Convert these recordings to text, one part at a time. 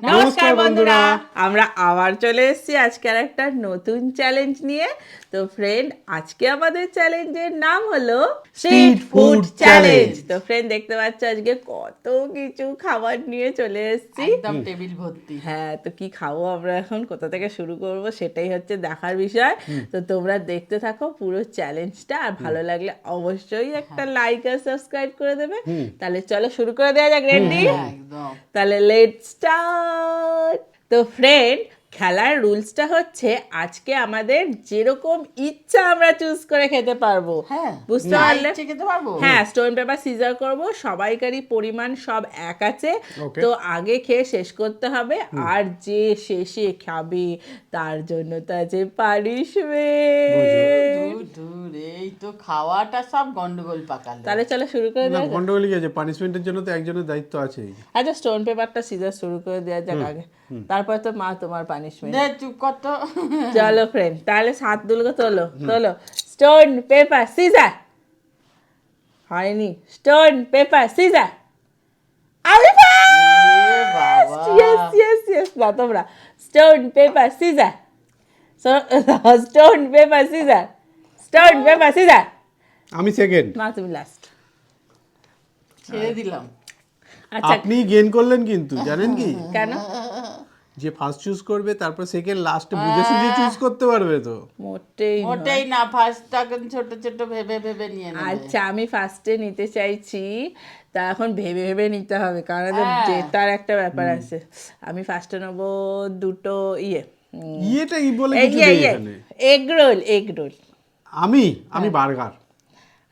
নমস্কার বন্ধুরা, আমরা আবার চলে এসেছি আজকে আর একটা নতুন চ্যালেঞ্জ নিয়ে। তো ফ্রেন্ড, আজকে আমাদের চ্যালেঞ্জের নাম হলো স্ট্রিট ফুড চ্যালেঞ্জ। তো ফ্রেন্ড, দেখতে পাচ্ছ আজকে কত কিছু খাবার নিয়ে চলে এসেছি, একদম টেবিল ভর্তি। হ্যাঁ, তো কি খাবো আমরা এখন, কোথা থেকে শুরু করব সেটাই হচ্ছে দেখার বিষয়। তো তোমরা দেখতে থাকো পুরো চ্যালেঞ্জটা, আর ভালো লাগলে অবশ্যই একটা লাইক আর সাবস্ক্রাইব করে দেবে। তাহলে চলো শুরু করে দেওয়া যাক। রেডি? একদম। তাহলে লেটস স্টার্ট। তো ফ্রেন্ড, খেলার রুলসটা হচ্ছে আজকে আমাদের যেরকম ইচ্ছা আমরা চুজ করে খেতে পারবো। হ্যাঁ, বুঝতে যা পারলে? ইচ্ছে খেতে পারবো। হ্যাঁ, স্টোন পেপার সিজার করব, সবাইকারই পরিমাণ সব এক আছে। Okay. তো আগে খেয়ে শেষ করতে হবে, আর যে শেষে খাবে তার জন্য তো আছে পানিশমেন্ট। ধুর, এই তো খাওয়াটা সব গন্ডগোল পাকালো। তাহলে চলো শুরু করে না দেওয়া যাক। গন্ডগোলই আছে, পানিশমেন্টের জন্য তো একজনের দায়িত্ব আছেই। আচ্ছা, স্টোন পেপারটা সিজার শুরু করে দেওয়া যাক আগে, তারপর তো মা তোমার পানিশমেন্ট। নে চুপ কর তো। চলো ফ্রেন্ড, তাহলে সাত দুলকে তোলো তোলো। Stone paper scissor. হয়নি। Stone paper scissor. আরে বাবা। ইয়েস ইয়েস ইয়েস, না তোমরা। Stone paper scissor. Stone paper scissor. Stone paper scissor. আমি সেকেন্ড, মা তুমি লাস্ট। ছেড়ে দিলাম। আচ্ছা, আপনি গেন করলেন কিন্তু জানেন কি, কেন? যে ফার্স্ট চুজ করবে তারপর সেকেন্ড লাস্টে বুঝে সুঝে চুজ করতে পারবে তো। মোটেই নয়। মোটেই না, ফার্স্টটাকে ছোট ছোট ভেবে ভেবে নিয়ে নেবে। আচ্ছা, আমি ফার্স্টে নিতে চাইছি, তা এখন ভেবে ভেবে নিতে হবে, কারণ এদের হ্যাঁ। জেতার একটা ব্যাপার আছে। আমি ফার্স্টে নেবো দুটো ইয়েটা কি বলে এই কিছু ইয়ে নেই ইয়ে এখানে। Egg roll, egg roll. আমি বার্গার।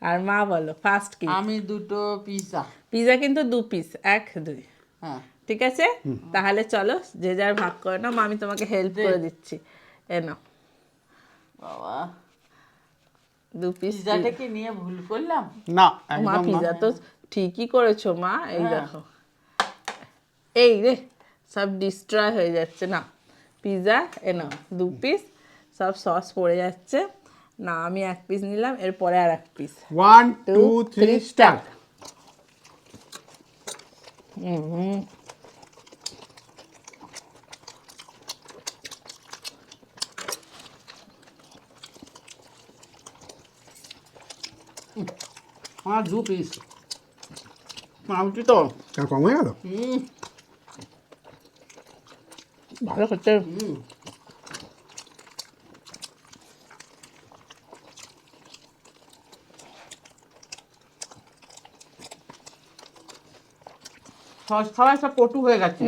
আর মা বলো ফার্স্ট কি? আমি দুটো পিৎজা। পিজা কিন্তু 2 পিস, 1 2। হ্যাঁ, ঠিক আছে, তাহলে চলো যে যার ভাগ করে নাও। মা, আমি তোমাকে হেল্প করে দিচ্ছি। এ নাও বাবা, 2 পিস। পিৎজাটাকে নিয়ে ভুল করলাম। না মা, একদম না। পিজা তো ঠিকই করেছো মা। এই হ্যাঁ। দেখো, এই রে সব ডিস্ট্রয় হয়ে যাচ্ছে। না, পিজা এ নাও 2 পিস, সব সস পড়ে যাচ্ছে। না, আমি 1 পিস নিলাম, এরপরে আর 1 পিস। 1 2 3 স্টার্ট। আমার 2 পিস। মোটামুটি তো। কেন কম হয়ে গেল? ভালো হচ্ছে। সস খাওয়াই সব পটু হয়ে গেছে।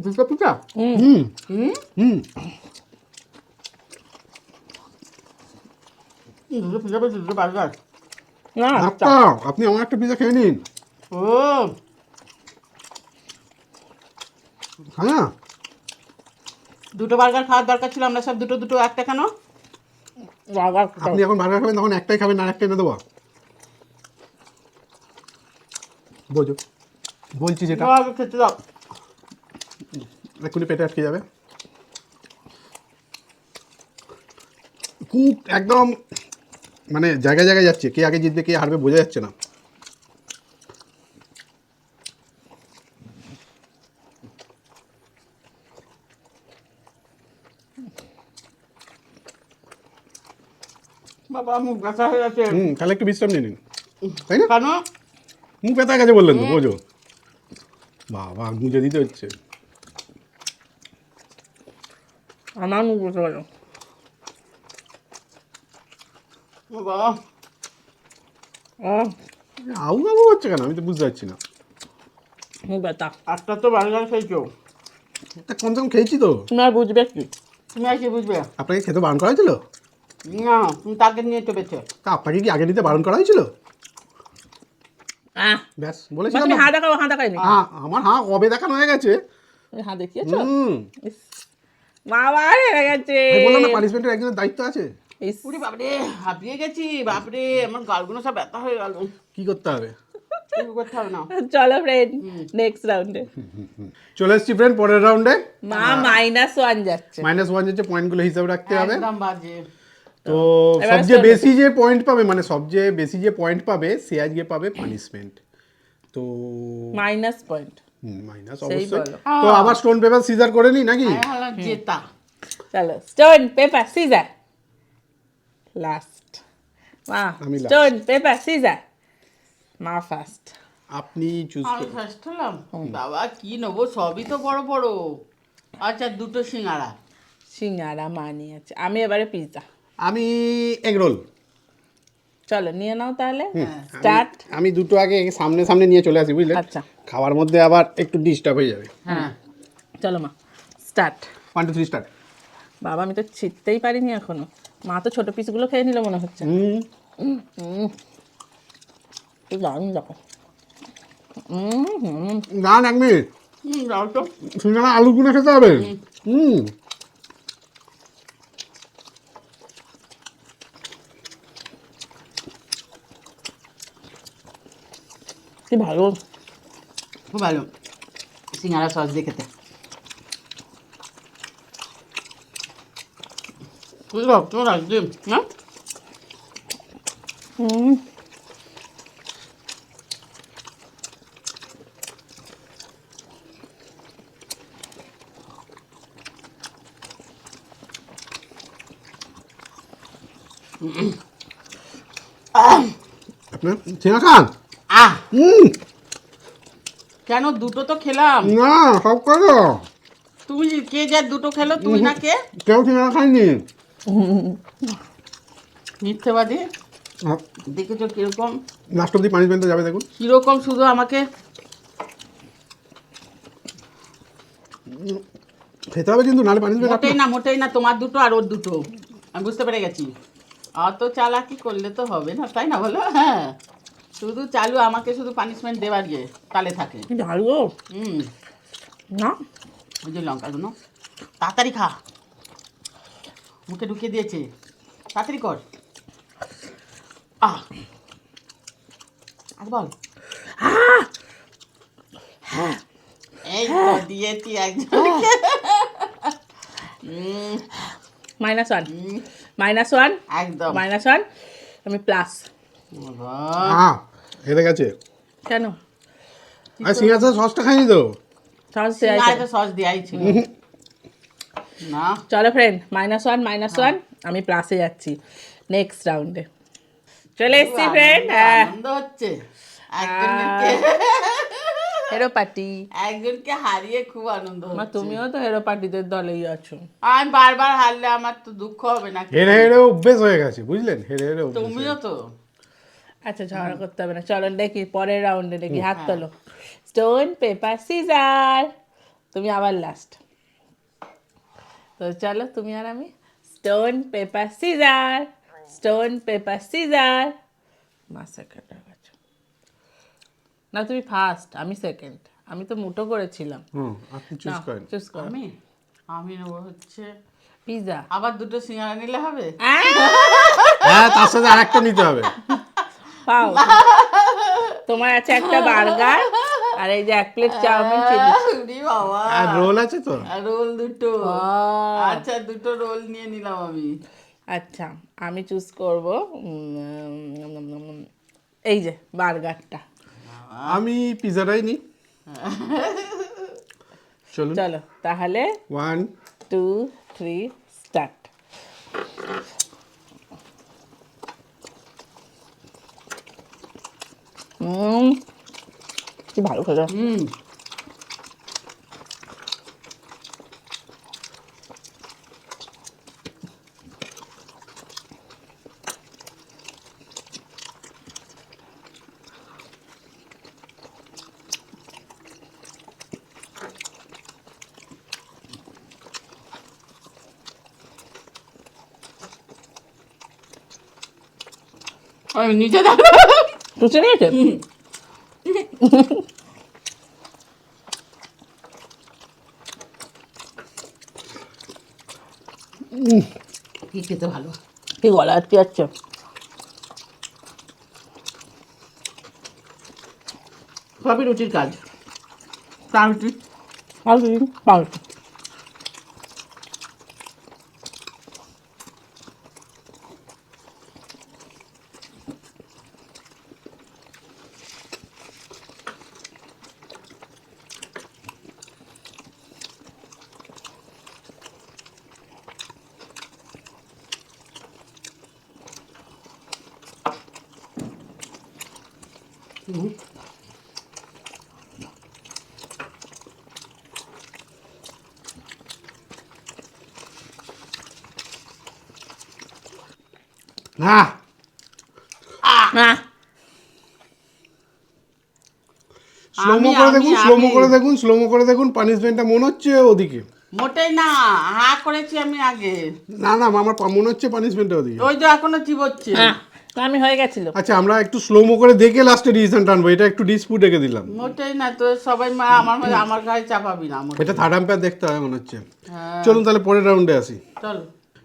দুটো পিঠা। হুম হুম দুটো পিঠা পেয়েছি, দুটো বার্গার। না, একটা আপনি আমার একটা পিজা খেয়ে নিন। ও, হ্যাঁ, দুটো বার্গার খাওয়ার দরকার ছিল, আমরা সব দুটো দুটো একটা কেন? বার্গার আপনি যখন বার্গার খাবেন তখন একটাই খাবেন, আর একটা এনে দেবো। বোঝো, বলছি যেটা বাবা, খেতে দাও। এক্ষুনি পেটে আটকে যাবে। খুব একদম মানে জায়গায় জায়গায় যাচ্ছে, কে আগে জিতবে কে হারবে বোঝা যাচ্ছে না। বাবা, মুখ ব্যথা হয়ে গেছে। তাহলে একটু বিশ্রাম নিয়ে নিন, তাই না? কেন? মুখ ব্যথা গেছে বললেন তো, বোঝো। বাবা, গুঁজে দিতে হচ্ছে। আমার মুখ বসে গেল। বাবা, আউ আউ হচ্ছে কেন আমি তো বুঝতে পারছি না। মুখ ব্যথা। একটা তো বার্গার খেয়েছো, তা কমসে কম খেয়েছি তো। তুমি আর বুঝবে কি? তুমি আর কি বুঝবে? আপনাকে খেতে বারণ করা হয়েছিল? না, তুমি তাকে নিয়ে চেপেছো। তা আপনাকে কি আগে নিতে বারণ করা হয়েছিল? ব্যাস মা, বলেছিলাম তুমি না। হাঁ দেখাও, হাঁ দেখাইনি। আমার হাঁ কবে দেখানো হয়ে গেছে। তুমি হাঁ দেখিয়েছো? হুম ইস, মা আবার হেরে গেছে। আমি বললাম না পানিশমেন্টের একজনের দায়িত্ব আছে। ইস, পুরি বাপরে হাঁপিয়ে গেছি বাপরে, আমার গালগুলো সব ব্যথা হয়ে গেল। কি করতে হবে? কিছু করতে হবে না। চলো ফ্রেন্ড নেক্সট রাউন্ডে। চলে এসছি ফ্রেন্ড পরের রাউন্ডে। মা -1 যাচ্ছে। -1 যাচ্ছে, পয়েন্টগুলো হিসাব রাখতে হবে। একদম বাজে। তো এবার সবচেয়ে start বেশি যে পয়েন্ট পাবে, মানে সবচেয়ে বেশি যে পয়েন্ট পাবে সে আজকে পাবে পানিশমেন্ট। তো মাইনাস পয়েন্ট। মাইনাস সেই অবশ্যই। বলো। তো আবার স্টোন পেপার সিজার করে নি নাকি? আমি ভাবলাম জেতা। চলো স্টোন পেপার সিজার লাস্ট। মা আমি last। স্টোন পেপার সিজার, মা ফার্স্ট। আপনি চুজ আমি ফার্স্ট হলাম। বাবা কি নেবো, সবই তো বড় বড়। আচ্ছা দুটো সিঙ্গারা। সিঙ্গারা মা নিয়েছে, আমি এবারে পিৎজা। আমি এগ রোল। চলো নিয়ে নাও তাহলে, হ্যাঁ। স্টার্ট। আমি দুটো আগে সামনে সামনে নিয়ে চলে আসি, বুঝলে? আচ্ছা খাওয়ার মধ্যে আবার একটু ডিস্টার্ব হয়ে যাবে। হ্যাঁ। চলো মা স্টার্ট। 1 2 3 স্টার্ট। বাবা আমি তো ছিটতেই পারিনি এখনো, মা তো ছোট পিসগুলো খেয়ে নিল মনে হচ্ছে। কি দারুণ দেখো। গান 1 মিনিট, যাও তো। সিঙ্গারা আলু গুনে খেতে হবে। কি ভালো। খুব ভালো সিঙ্গারা সস দিয়ে খেতে। বুঝলো তোমার আসবে না? আপনার সিঙ্গারা খান? আহ কেন, দুটো তো খেলাম। না, সব করো। তুমি কে যা দুটো খেলো, তুমি না কে? কেউ সিঙ্গারা খায়নি। মিথ্যেবাদী। দেখেছো কিরকম লাস্ট অব্দি পানিশমেন্টে যাবে, দেখুন। কিরকম শুধু আমাকে খেতে হবে কিন্তু, নাহলে পানিশমেন্ট। মোটেই না, তোমার দুটো আর ওর দুটো। আমি বুঝতে পেরে গেছি। অত চালাকি করলে তো হবে না, তাই না বলো? হ্যাঁ, শুধু চালু আমাকে শুধু পানিশমেন্ট দেওয়ার গিয়ে তালে থাকে। কি ভালো না। ওই যে লঙ্কাগুলো তাড়াতাড়ি খা, মুখে ঢুকিয়ে দিয়েছে, তাড়াতাড়ি কর। আর বল। এই তো দিয়েছি একজনকে। -1 -1 একদম। -1 আমি প্লাস। বাবা, হেরে গেছে। কেন? আর সিঙ্গারা সসটা খাইনি তো। সস দেয়া আছে। সিঙ্গারাতে সস দেওয়াই ছিল না। চলো ফ্রেন্ড -1 আমি প্লাসে যাচ্ছি নেক্সট রাউন্ডে। চলে এসছি ফ্রেন্ড। হ্যাঁ, আনন্দ হচ্ছে। একজনকে হেরো পার্টি। একজনকে হারিয়ে খুব আনন্দ মা হচ্ছে। তুমিও তো হেরো পার্টিদের দলেই আছো। আমি বারবার হারলে আমার তো দুঃখ হবে না? হেরে হেরে অভ্যেস হয়ে গেছে, বুঝলেন? হেরে হেরে অভ্যেস হয়ে তুমিও গেছে। তো। আচ্ছা ঝগড়া করতে হবে না, চলো দেখি পরের রাউন্ডে দেখি। হাত তোলো। স্টোন পেপার সিজার, তুমি আবার লাস্ট। তো চলো তুমি আর আমি stone paper scissor, stone paper caesar. মা সেকেন্ড হয়ে গেছে। না তুমি ফার্স্ট, আমি সেকেন্ড। আমি তো মুটো করেছিলাম। আপনি চুজ করেন। চুজ করো। আমি নেবো হচ্ছে পিজা। আবার দুটো সিঙ্গারা নিলে হবে? হ্যাঁ, তার সাথে আরেকটা নিতে হবে। পাও, তোমার আছে একটা বার্গার আর এই যে 1 প্লেট চাউমিন চিলি। উরি বাবা, আর রোল আছে তো। আর রোল দুটো। আচ্ছা দুটো রোল নিয়ে নিলাম আমি। আচ্ছা আমি চুজ করব এই যে বার্গারটা। আমি পিজাটাই নিই। চলুন। চলো তাহলে 1 2 3 স্টার্ট। কি ভালো খেলো। আমি নিচে দাঁড়া। বুঝে নিয়েছে। কি খেতে ভালো। কি গলা আটকে যাচ্ছে। সবই রুটির কাজ। পাউরুটি আর কি? পাউরুটি। না আহ, স্লোমো করে দেখুন, স্লোমো করে দেখুন, স্লোমো করে দেখুন, পানিশমেন্টটা মনে হচ্ছে ওদিকে। মোটেই না, হা করেছি আমি আগে। না না, আমার মনে হচ্ছে পানিশমেন্টটা ওদিকে। ওই যে এখনো চিবোচ্ছে। আমি হয়ে গেছিল। আচ্ছা, আমরা একটু স্লোমো করে দেখে লাস্টে ডিসিশন টানবো। এটা একটু ডিসপুট রেখে দিলাম। মোটেই না, তো সবাই আমার গায়ে চাপাবি না মোটেই। এটা থার্ড আম্পায়ার দেখতে হয় মনে হচ্ছে। হ্যাঁ, চলুন তাহলে পরের রাউন্ডে আসি। চল।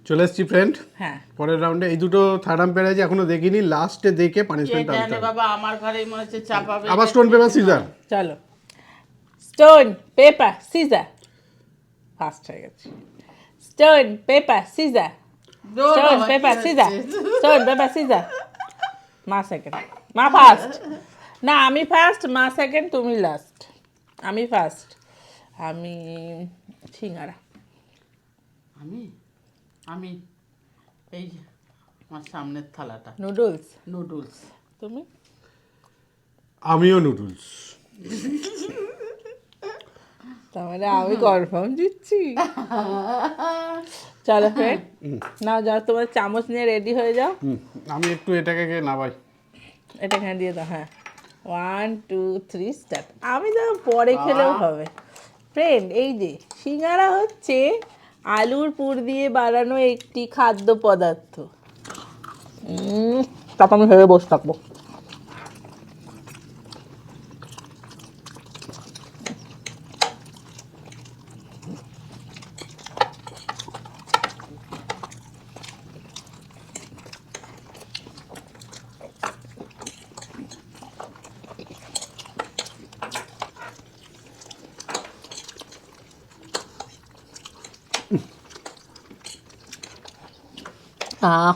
চলে এসছি ফ্রেন্ড হ্যাঁ, পরের রাউন্ডে। এই দুটো থার্ড আম্পায়ার আছে, এখনো দেখিনি। লাস্টে দেখে কে পানিশমেন্ট টানতে জানে হবে। বাবা, আমার ঘরেই মনে হচ্ছে চাপাবে। আবার স্টোন পেপার সিজার। চলো। Stone paper caesar. ফার্স্ট হয়ে গেছে। Stone paper caesar. দৌড় স্টোন বাবা, পেপার কি সিজার। হচ্ছে? Stone paper caesar. মা সেকেন্ড, মা ফার্স্ট। না, আমি ফার্স্ট, মা সেকেন্ড, তুমি লাস্ট। আমি ফার্স্ট। আমি সিঙ্গারা। আমি আমি এই যে আমার সামনের থালাটা নুডলস। নুডলস। তুমি? আমিও নুডলস। তার মানে আমি কনফার্ম দিচ্ছি। চলো ফ্রেন্ড, নাও যাও, তোমার চামচ নিয়ে রেডি হয়ে যাও। আমি একটু এটাকে নামাই। এটা এখানে দিয়ে দাও। হ্যাঁ, 1 2 3 স্টার্ট। আমি তো পরে খেলেও হবে। ফ্রেন্ড, এই যে সিঙ্গারা হচ্ছে আলুর পুর দিয়ে বানানো একটি খাদ্য পদার্থ। তারপর আমি ভেবে বসে থাকবো। আহ,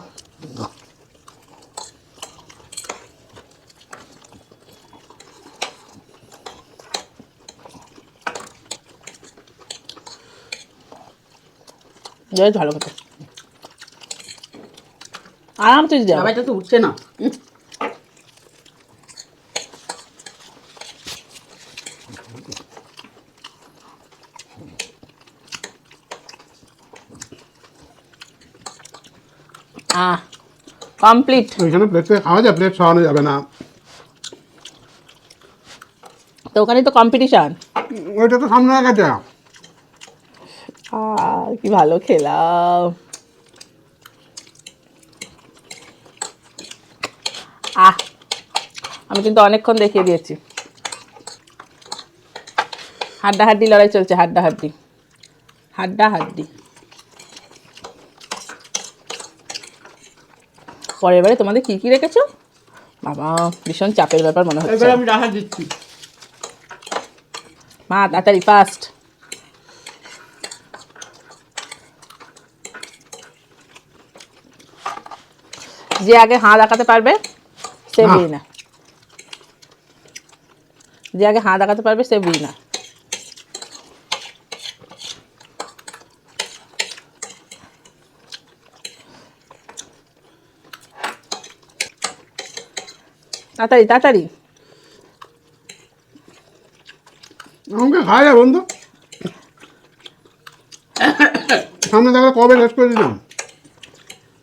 বেশ ভালো খেতে। আরাম তুই যাও। বাবা, এটা তো উঠছে না। কমপ্লিট। ওইখানে প্লেট থেকে খাওয়া যায়, প্লেট খাওয়ানো যাবে না। তো ওখানে তো কম্পিটিশন। ওইটা তো সামনে গেছে। কি ভালো খেলাম। আমি কিন্তু অনেকক্ষণ দেখিয়ে দিয়েছি। হাড্ডাহাড্ডি লড়াই চলছে, হাড্ডাহাড্ডি হাড্ডাহাড্ডি। পরের বারে তোমাদের কি কি রেখেছো? বাবা, ভীষণ চাপের ব্যাপার মনে হচ্ছে। এবার আমি রাখা দিচ্ছি। মা তাড়াতাড়ি ফাস্ট। যে আগে হাঁ দেখাতে পারবে সে হ্যাঁ। উইনার। যে আগে হাঁ দেখাতে পারবে সে উইনার। তাড়াতাড়ি তাড়াতাড়ি। আমাকে খাওয়া যায় বন্ধু। সামনে দেখলে কবে শেষ করে দিলাম।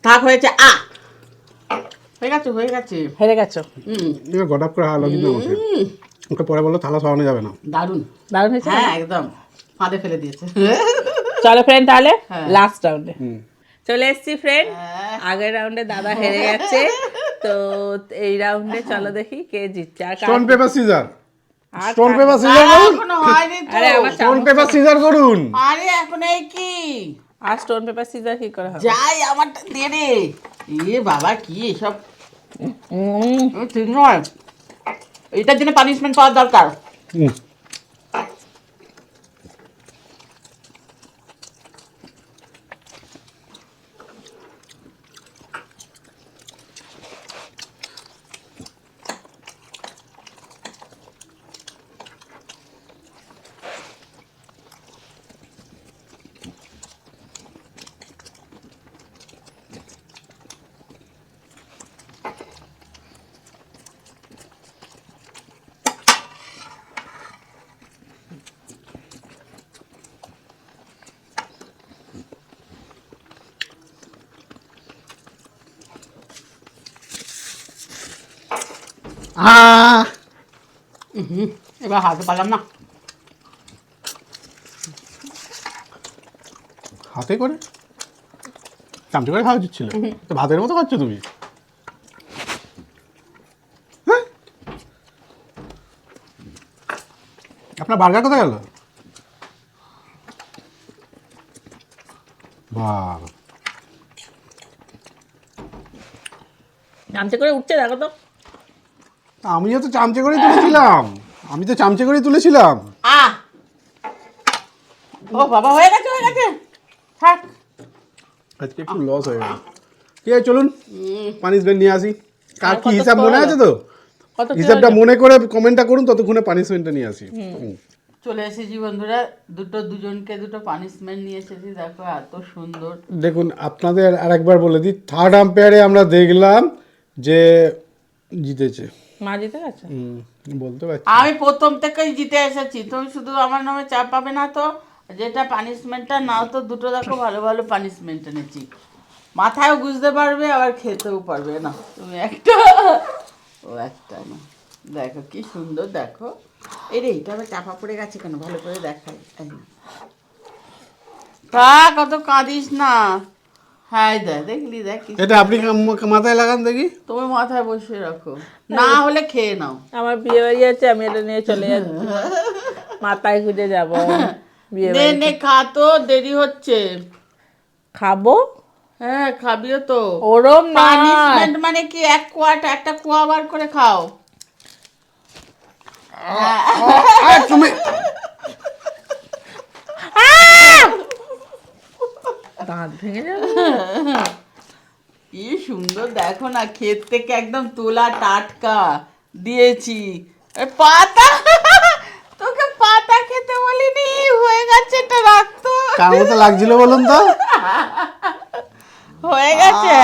থাক, হয়েছে। হয়ে গেছে, হয়ে গেছে। হেরে গেছো। এবার গটাপ করে হাওয়া লাগিয়ে আমাকে। ওকে পরে বললো থালা সরানো যাবে না। দারুন। দারুণ হয়েছে। হ্যাঁ, একদম ফাঁদে ফেলে দিয়েছে। চলো ফ্রেন্ড, তাহলে হ্যাঁ। লাস্ট রাউন্ডে চলে এসছি ফ্রেন্ড। আগের রাউন্ডে দাদা হেরে গেছে, তো এই রাউন্ডে চলো দেখি কে জিতছে। আর স্টোন পেপার সিজার। আর স্টোন পেপার সিজার করুন। এখনো হয়নি তো। আরে আমার স্টোন পেপার সিজার করুন। আরে এখন এই কি আর স্টোন পেপার সিজার কি করে হবে? যাই আমারটা দে রে। এ বাবা কি এসব ঠিক নয়, এটার জন্য পানিশমেন্ট পাওয়ার দরকার। হুম। আহ এবার হাতে পারলাম না। হাতে করে চামচে করে খাওয়া উচিত ছিল, তো ভাতের মতো খাচ্ছ তুমি। হ্যাঁ? আপনার বার্গার কোথায় গেল? বাহ, চামচে করে উঠছে দেখো তো। আমিও তো চামচে করেই তুলেছিলাম, আমি তো চামচে করেই তুলেছিলাম। আহ ও বাবা, হয়ে গেছে হয়ে গেছে, থাক। আজকে একটু লস হয়ে গেল। ঠিক আছে চলুন পানিশমেন্ট নিয়ে আসি। কার কি কত হিসাব score মনে হলো? আছে তো? কত কি হিসাবটা হলো? মনে করে কমেন্টটা করুন, ততক্ষণে পানিশমেন্টটা নিয়ে আসি। হুম। চলে এসেছি বন্ধুরা, দুজনকে দুটো পানিশমেন্ট নিয়ে এসেছি। দেখো এত সুন্দর। দেখুন আপনাদের আরেকবার বলে দিই, থার্ড আম্পায়ারে আমরা দেখলাম যে জিতেছে। মা জিতে গেছে। বলতে পারছি আমি প্রথম থেকেই জিতে এসেছি, তুমি শুধু আমার নামে চাপ পাবে না তো। যেটা পানিশমেন্টটা নাও তো, দুটো দেখো ভালো ভালো পানিশমেন্ট এনেছি। মাথায়ও বুঝতে পারবে আবার খেতেও পারবে না। তুমি একটা ও একটা না, দেখো কি সুন্দর। দেখো এই রে, এটা আবার চাপা পড়ে গেছে কেন, ভালো করে দেখাই। এই না। থাক, অত কাঁদিস না। হ্যাঁ দেখলি দেখ কি এটা আপনি মাথায় লাগান দেখি। তুমি মাথায় বসিয়ে রাখো, না হলে খেয়ে নাও। আমার বিয়ে বাড়ি আছে, আমি এটা নিয়ে চলে যাচ্ছি। মাথায় খুঁজে যাবো বিয়ে নে বাড়ি। নে খা তো, দেরি হচ্ছে। খাবো হ্যাঁ খাবিও তো। ওরম না। পানিশমেন্ট মানে কি, একটা কোয়া বার করে খাও। আর তুমি দাঁত ভেঙে যাবে। কি সুন্দর দেখো না, ক্ষেত থেকে একদম তোলা টাটকা দিয়েছি। এ পাতা তোকে পাতা খেতে বলিনি, হয়ে গেছে, এটা রাখতো। কার মতো লাগছিল বলুন তো? হয়ে গেছে।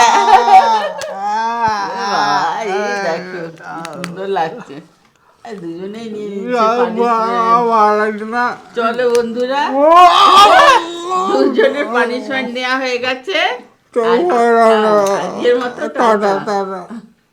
এই দেখো কি সুন্দর লাগছে। এই দুজনেই নিয়ে নিচ্ছে punishment। চলো বন্ধুরা, দুজনের পানিশমেন্ট নেওয়া হয়ে গেছে। আজকের মতো টাটা।